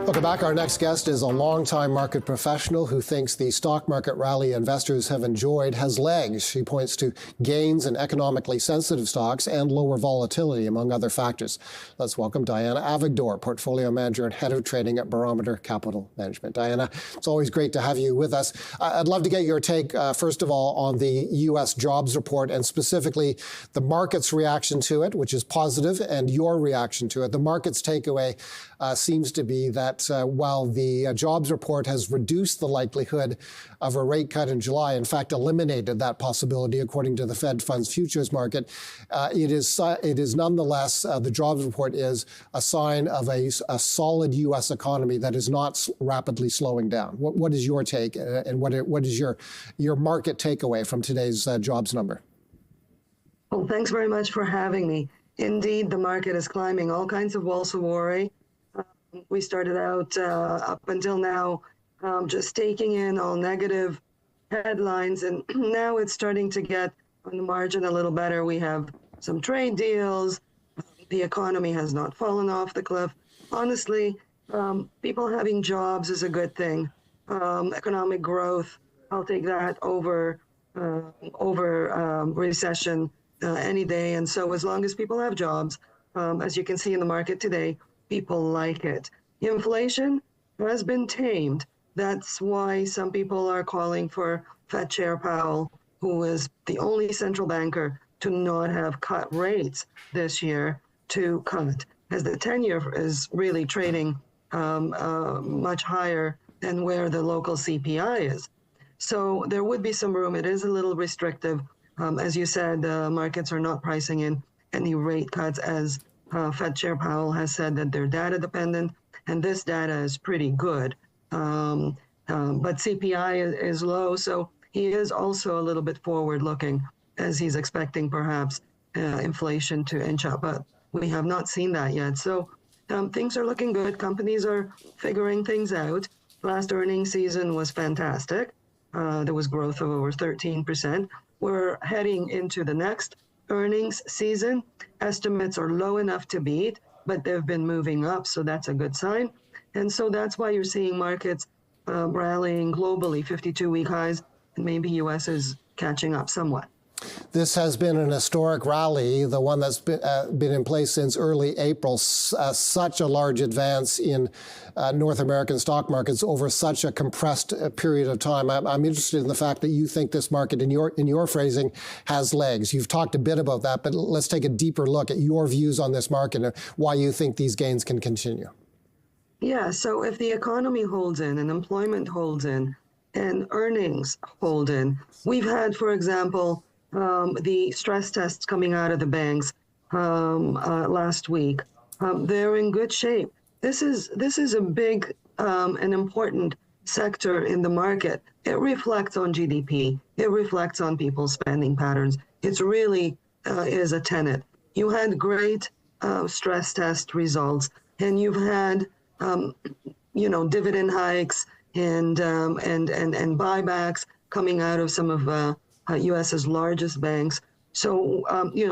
Welcome back. Our next guest is a longtime market professional who thinks the stock market rally investors have enjoyed has legs. She points to gains in economically sensitive stocks and lower volatility, among other factors. Let's welcome Diana Avigdor, portfolio manager and head of trading at Barometer Capital Management. Diana, it's always great to have you with us. I'd love to get your take, first of all, on the U.S. jobs report and specifically the market's reaction to it, which is positive, and your reaction to it. The market's takeaway seems to be that while the jobs report has reduced the likelihood of a rate cut in July, in fact, eliminated that possibility according to the Fed funds futures market, it is nonetheless, the jobs report is a sign of a solid U.S. economy that is not rapidly slowing down. What is your take, and what is your market takeaway from today's jobs number? Well, thanks very much for having me. Indeed, the market is climbing all kinds of walls of worry. We started out up until now just taking in all negative headlines, and now it's starting to get on the margin a little better. We have some trade deals. The economy has not fallen off the cliff. Honestly, people having jobs is a good thing. Economic growth, I'll take that over recession any day. And so as long as people have jobs, as you can see in the market today, people like it. Inflation has been tamed. That's why some people are calling for Fed Chair Powell, who is the only central banker to not have cut rates this year, to cut, as the 10-year is really trading much higher than where the local CPI is. So there would be some room. It is a little restrictive. As you said, markets are not pricing in any rate cuts, as Fed Chair Powell has said that they're data dependent, and this data is pretty good. But CPI is low, so he is also a little bit forward looking, as he's expecting perhaps inflation to inch up, but we have not seen that yet. So things are looking good. Companies are figuring things out. Last earnings season was fantastic. There was growth of over 13%. We're heading into the next earnings season. Estimates are low enough to beat, but they've been moving up, so that's a good sign. And so that's why you're seeing markets rallying globally, 52-week highs, and maybe U.S. is catching up somewhat. This has been an historic rally, the one that's been in place since early April. Such a large advance in North American stock markets over such a compressed period of time. I'm interested in the fact that you think this market, in your phrasing, has legs. You've talked a bit about that, but let's take a deeper look at your views on this market and why you think these gains can continue. Yeah, so if the economy holds in and employment holds in and earnings hold in, we've had, for example, the stress tests coming out of the banks last week. They're in good shape. This is a big and important sector in the market. It reflects on GDP. It reflects on people's spending patterns. It's really is a tenet. You had great stress test results, and you've had dividend hikes and buybacks coming out of some of U.S.'s largest banks. So,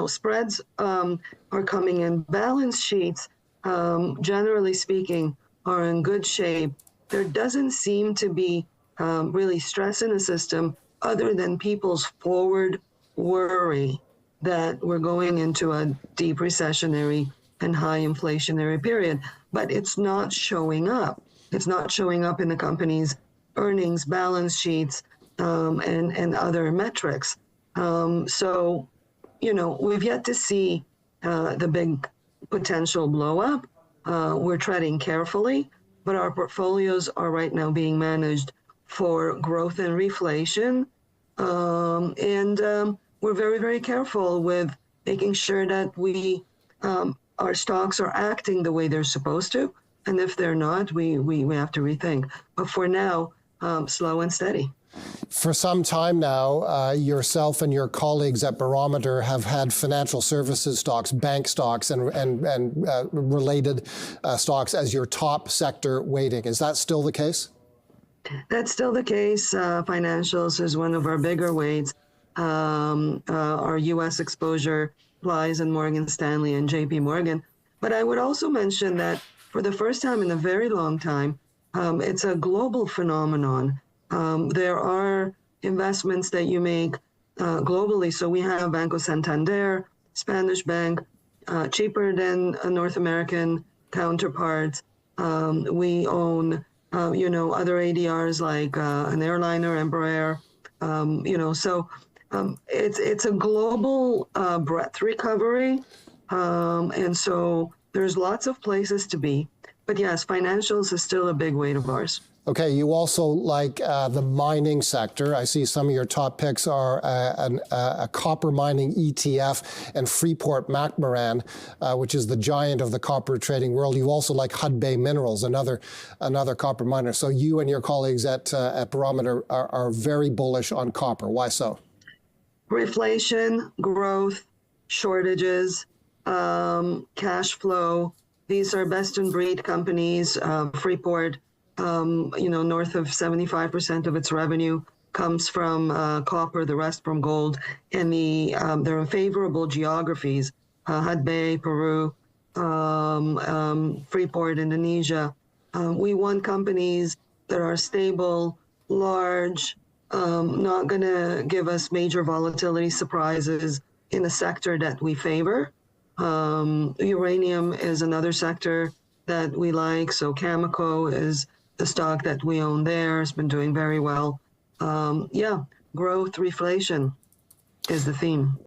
spreads are coming in. Balance sheets, generally speaking, are in good shape. There doesn't seem to be really stress in the system other than people's forward worry that we're going into a deep recessionary and high inflationary period. But it's not showing up. It's not showing up in the company's earnings, balance sheets, and other metrics. So, we've yet to see the big potential blow up. We're treading carefully, but our portfolios are right now being managed for growth and reflation. We're very, very careful with making sure that our stocks are acting the way they're supposed to. And if they're not, we have to rethink. But for now, slow and steady. For some time now, yourself and your colleagues at Barometer have had financial services stocks, bank stocks, and related stocks as your top sector weighting. Is that still the case? That's still the case. Financials is one of our bigger weights. Our U.S. exposure lies in Morgan Stanley and J.P. Morgan. But I would also mention that for the first time in a very long time, it's a global phenomenon. There are investments that you make globally. So we have Banco Santander, Spanish bank, cheaper than North American counterparts. We own, other ADRs like an airliner, Embraer. It's a global breadth recovery, and so there's lots of places to be. But yes, financials is still a big weight of ours. Okay, you also like the mining sector. I see some of your top picks are a copper mining ETF and Freeport-McMoRan, which is the giant of the copper trading world. You also like Hudbay Minerals, another copper miner. So you and your colleagues at Barometer are very bullish on copper. Why so? Reflation, growth, shortages, cash flow. These are best-in-breed companies. Freeport, north of 75% of its revenue comes from copper, the rest from gold. And there are favorable geographies, Hudbay, Peru, Freeport, Indonesia. We want companies that are stable, large, not going to give us major volatility surprises in a sector that we favor. Uranium is another sector that we like. So Cameco is the stock that we own there. It's been doing very well. Growth, reflation is the theme.